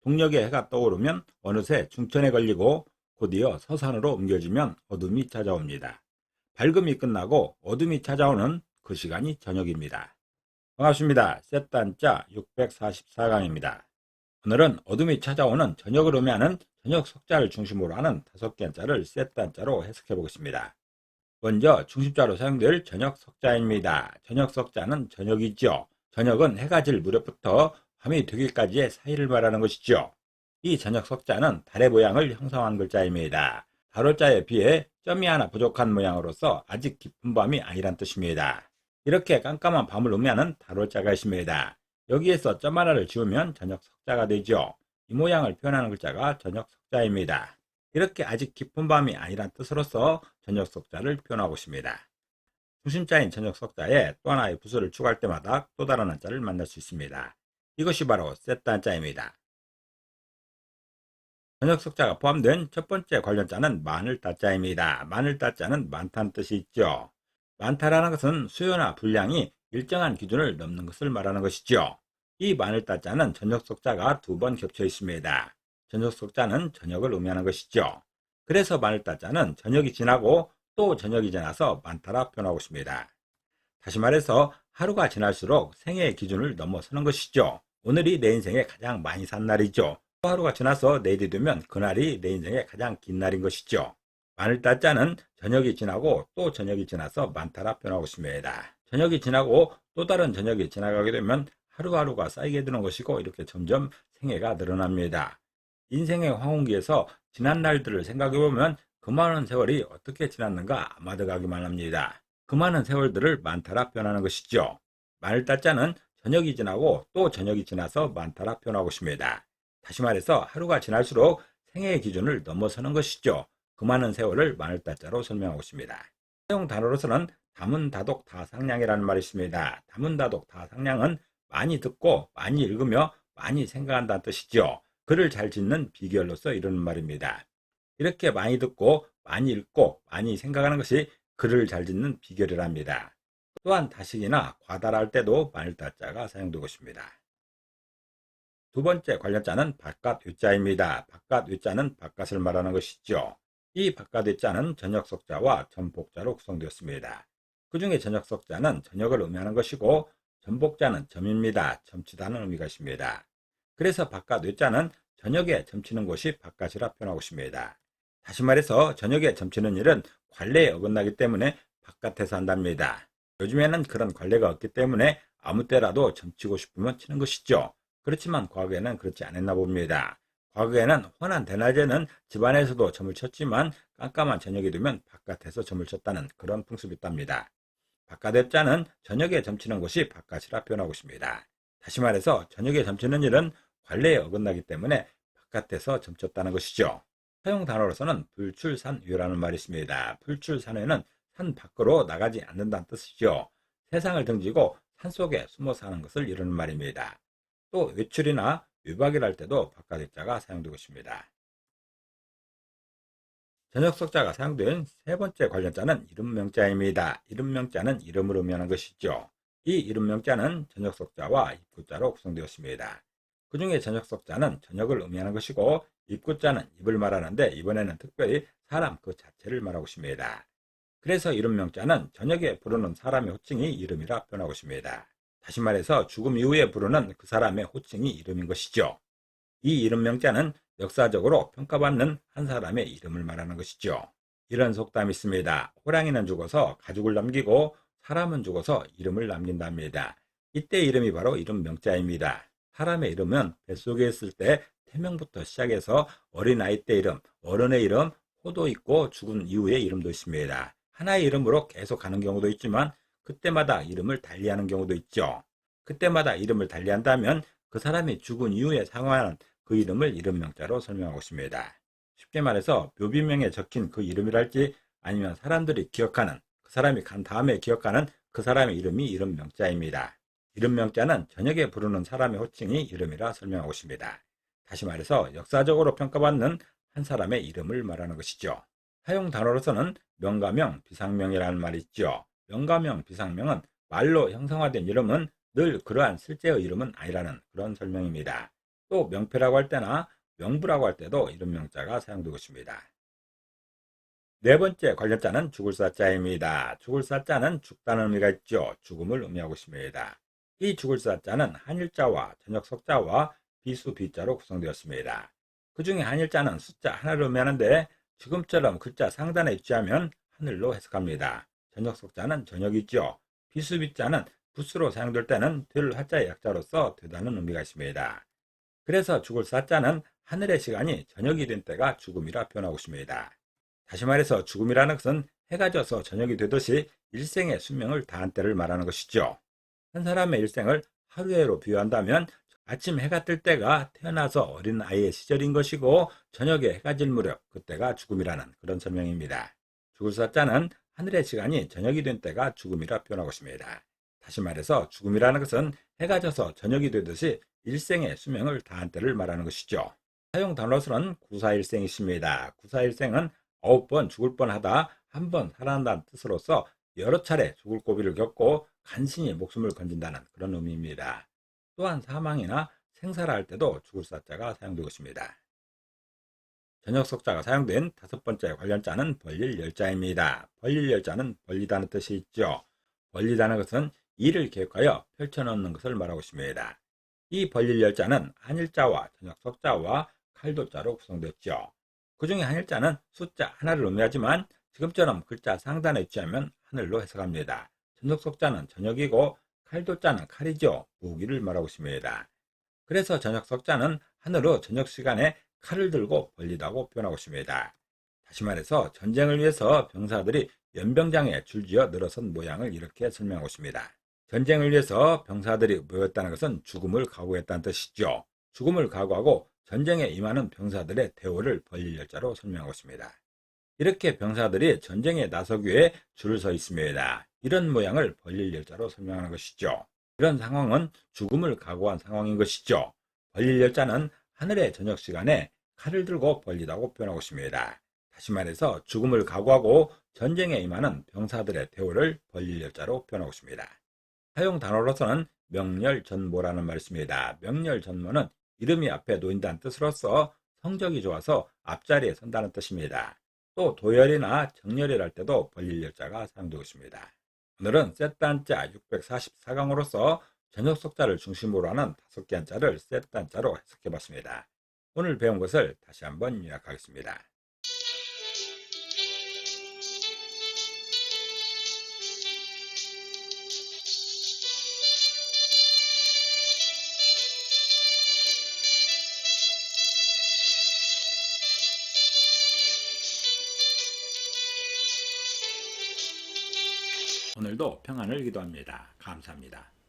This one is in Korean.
동력의 해가 떠오르면 어느새 중천에 걸리고 곧이어 서산으로 옮겨지면 어둠이 찾아옵니다. 밝음이 끝나고 어둠이 찾아오는 그 시간이 저녁입니다. 반갑습니다. 셋단자 644강입니다. 오늘은 어둠이 찾아오는 저녁을 의미하는 저녁 석자를 중심으로 하는 5개 한자를 셋단자로 해석해 보겠습니다. 먼저 중심자로 사용될 저녁 석자입니다. 저녁 석자는 저녁이죠. 저녁은 해가 질 무렵부터 밤이 되기까지의 사이를 말하는 것이죠. 이 저녁 석자는 달의 모양을 형성한 글자입니다. 달월자에 비해 점이 하나 부족한 모양으로서 아직 깊은 밤이 아니란 뜻입니다. 이렇게 깜깜한 밤을 의미하는 달월자가 있습니다. 여기에서 점 하나를 지우면 저녁 석자가 되죠. 이 모양을 표현하는 글자가 저녁 석자입니다. 이렇게 아직 깊은 밤이 아니란 뜻으로서 저녁 석자를 표현하고 있습니다. 중심자인 저녁 석자에 또 하나의 부수를 추가할 때마다 또 다른 한자를 만날 수 있습니다. 이것이 바로 셋다 한자입니다. 저녁 석자가 포함된 첫 번째 관련자는 많을 따자입니다. 많을 따자는 많다는 뜻이 있죠. 많다라는 것은 수요나 분량이 일정한 기준을 넘는 것을 말하는 것이죠. 이 많을 따자는 저녁 석자가 2번 겹쳐 있습니다. 저녁 석자는 저녁을 의미하는 것이죠. 그래서 많을 따자는 저녁이 지나고 또 저녁이 지나서 많다라 표현하고 있습니다. 다시 말해서 하루가 지날수록 생애의 기준을 넘어서는 것이죠. 오늘이 내 인생에 가장 많이 산 날이죠. 또 하루가 지나서 내일이 되면 그날이 내 인생의 가장 긴 날인 것이죠. 많을 따자는 저녁이 지나고 또 저녁이 지나서 많다라 표현하고 있습니다. 저녁이 지나고 또 다른 저녁이 지나가게 되면 하루하루가 쌓이게 되는 것이고 이렇게 점점 생애가 늘어납니다. 인생의 황혼기에서 지난 날들을 생각해보면 그 많은 세월이 어떻게 지났는가 아마득하기만 합니다. 그 많은 세월들을 많다라 표현하는 것이죠. 많을 따자는 저녁이 지나고 또 저녁이 지나서 많다라 표현하고 있습니다. 다시 말해서 하루가 지날수록 생애의 기준을 넘어서는 것이죠. 그 많은 세월을 많을 따자로 설명하고 있습니다. 사용 단어로서는 다문다독 다상량이라는 말이 있습니다. 다문다독 다상량은 많이 듣고 많이 읽으며 많이 생각한다는 뜻이죠. 글을 잘 짓는 비결로서 이르는 말입니다. 이렇게 많이 듣고 많이 읽고 많이 생각하는 것이 글을 잘 짓는 비결이랍니다. 또한 다식이나 과다할 때도 많을 따자가 사용되고 있습니다. 두 번째 관련자는 바깥 외자입니다. 바깥 외자는 바깥을 말하는 것이죠. 이 바깥 외자는 저녁 석자와 전복자로 구성되었습니다. 그 중에 저녁 석자는 저녁을 의미하는 것이고 전복자는 점입니다. 점치다는 의미가 있습니다. 그래서 바깥 외자는 저녁에 점치는 곳이 바깥이라 표현하고 있습니다. 다시 말해서 저녁에 점치는 일은 관례에 어긋나기 때문에 바깥에서 한답니다. 요즘에는 그런 관례가 없기 때문에 아무 때라도 점치고 싶으면 치는 것이죠. 그렇지만 과거에는 그렇지 않았나 봅니다. 과거에는 환한 대낮에는 집안에서도 점을 쳤지만 깜깜한 저녁이 되면 바깥에서 점을 쳤다는 그런 풍습이 있답니다. 바깥의 자는 저녁에 점치는 것이 바깥이라 표현하고 있습니다. 다시 말해서 저녁에 점치는 일은 관례에 어긋나기 때문에 바깥에서 점쳤다는 것이죠. 사용 단어로서는 불출산외라는 말이 있습니다. 불출산외는 산 밖으로 나가지 않는다는 뜻이죠. 세상을 등지고 산속에 숨어 사는 것을 이루는 말입니다. 또 외출이나 외박을 할 때도 바깥의 자가 사용되고 있습니다. 저녁 석자가 사용된 세 번째 관련자는 이름명자입니다. 이름명자는 이름을 의미하는 것이죠. 이 이름명자는 저녁 석자와 입구자로 구성되었습니다. 그 중에 저녁 석자는 저녁을 의미하는 것이고 입구자는 입을 말하는데 이번에는 특별히 사람 그 자체를 말하고 있습니다. 그래서 이름명자는 저녁에 부르는 사람의 호칭이 이름이라 표현하고 있습니다. 다시 말해서 죽음 이후에 부르는 그 사람의 호칭이 이름인 것이죠. 이 이름명자는 역사적으로 평가받는 한 사람의 이름을 말하는 것이죠. 이런 속담이 있습니다. 호랑이는 죽어서 가죽을 남기고 사람은 죽어서 이름을 남긴답니다. 이때 이름이 바로 이름명자입니다. 사람의 이름은 뱃속에 있을 때 태명부터 시작해서 어린아이 때 이름, 어른의 이름, 호도 있고 죽은 이후의 이름도 있습니다. 하나의 이름으로 계속 가는 경우도 있지만 그때마다 이름을 달리하는 경우도 있죠. 그때마다 이름을 달리한다면 그 사람이 죽은 이후에 사용하는 그 이름을 이름명자로 설명하고 있습니다. 쉽게 말해서 묘비명에 적힌 그 이름이랄지 아니면 사람들이 기억하는 그 사람이 간 다음에 기억하는 그 사람의 이름이 이름명자입니다. 이름명자는 저녁에 부르는 사람의 호칭이 이름이라 설명하고 있습니다. 다시 말해서 역사적으로 평가받는 한 사람의 이름을 말하는 것이죠. 사용 단어로서는 명가명, 비상명이라는 말이 있죠. 명가명, 비상명은 말로 형성화된 이름은 늘 그러한 실제의 이름은 아니라는 그런 설명입니다. 또 명패라고 할 때나 명부라고 할 때도 이런 명자가 사용되고 있습니다. 네 번째 관련자는 죽을 사자입니다. 죽을 사자는 죽다는 의미가 있죠. 죽음을 의미하고 있습니다. 이 죽을 사자는 한일자와 저녁 석자와 비수 비자로 구성되었습니다. 그 중에 한일자는 숫자 하나를 의미하는데 지금처럼 글자 상단에 위치하면 하늘로 해석합니다. 저녁 석자는 저녁이 있죠. 비수 비자는 붓으로 사용될 때는 될 화자의 약자로서 되다는 의미가 있습니다. 그래서 죽을 사자는 하늘의 시간이 저녁이 된 때가 죽음이라 표현하고 있습니다. 다시 말해서 죽음이라는 것은 해가 져서 저녁이 되듯이 일생의 수명을 다한 때를 말하는 것이죠. 한 사람의 일생을 하루에로 비유한다면 아침 해가 뜰 때가 태어나서 어린 아이의 시절인 것이고 저녁에 해가 질 무렵 그때가 죽음이라는 그런 설명입니다. 죽을 사자는 하늘의 시간이 저녁이 된 때가 죽음이라 표현하고 있습니다. 다시 말해서 죽음이라는 것은 해가 져서 저녁이 되듯이 일생의 수명을 다한 때를 말하는 것이죠. 사용 단어로서는 구사일생이 있습니다. 구사일생은 9번 죽을 뻔하다 한 번 살아난다는 뜻으로서 여러 차례 죽을 고비를 겪고 간신히 목숨을 건진다는 그런 의미입니다. 또한 사망이나 생사를 할 때도 죽을 사자가 사용되고 있습니다. 저녁 석자가 사용된 다섯 번째 관련자는 벌릴 열자입니다. 벌릴 열자는 벌리다는 뜻이 있죠. 벌리다는 것은 일을 계획하여 펼쳐놓는 것을 말하고 있습니다. 이 벌릴 열자는 한일자와 저녁 석자와 칼도자로 구성되었죠. 그 중에 한일자는 숫자 하나를 의미하지만 지금처럼 글자 상단에 위치하면 하늘로 해석합니다. 저녁 석자는 저녁이고 칼도자는 칼이죠. 무기를 말하고 있습니다. 그래서 저녁 석자는 하늘로 저녁 시간에 칼을 들고 벌리다고 표현하고 있습니다. 다시 말해서 전쟁을 위해서 병사들이 연병장에 줄지어 늘어선 모양을 이렇게 설명하고 있습니다. 전쟁을 위해서 병사들이 모였다는 것은 죽음을 각오했다는 뜻이죠. 죽음을 각오하고 전쟁에 임하는 병사들의 대우를 벌릴 열자로 설명하고 있습니다. 이렇게 병사들이 전쟁에 나서기 위해 줄을 서 있습니다. 이런 모양을 벌릴 열자로 설명하는 것이죠. 이런 상황은 죽음을 각오한 상황인 것이죠. 벌릴 열자는 하늘의 저녁 시간에 칼을 들고 벌리다고 표현하고 있습니다. 다시 말해서 죽음을 각오하고 전쟁에 임하는 병사들의 대우를 벌릴 열자로 표현하고 있습니다. 사용 단어로서는 명렬전모라는 말이 있습니다. 명렬전모는 이름이 앞에 놓인다는 뜻으로서 성적이 좋아서 앞자리에 선다는 뜻입니다. 또 도열이나 정렬이랄 때도 벌릴 열자가 사용되고 있습니다. 오늘은 셋단자 644강으로서 저녁 석자를 중심으로 하는 5개 한자를 셋단자로 해석해봤습니다. 오늘 배운 것을 다시 한번 요약하겠습니다. 오늘도 평안을 기도합니다. 감사합니다.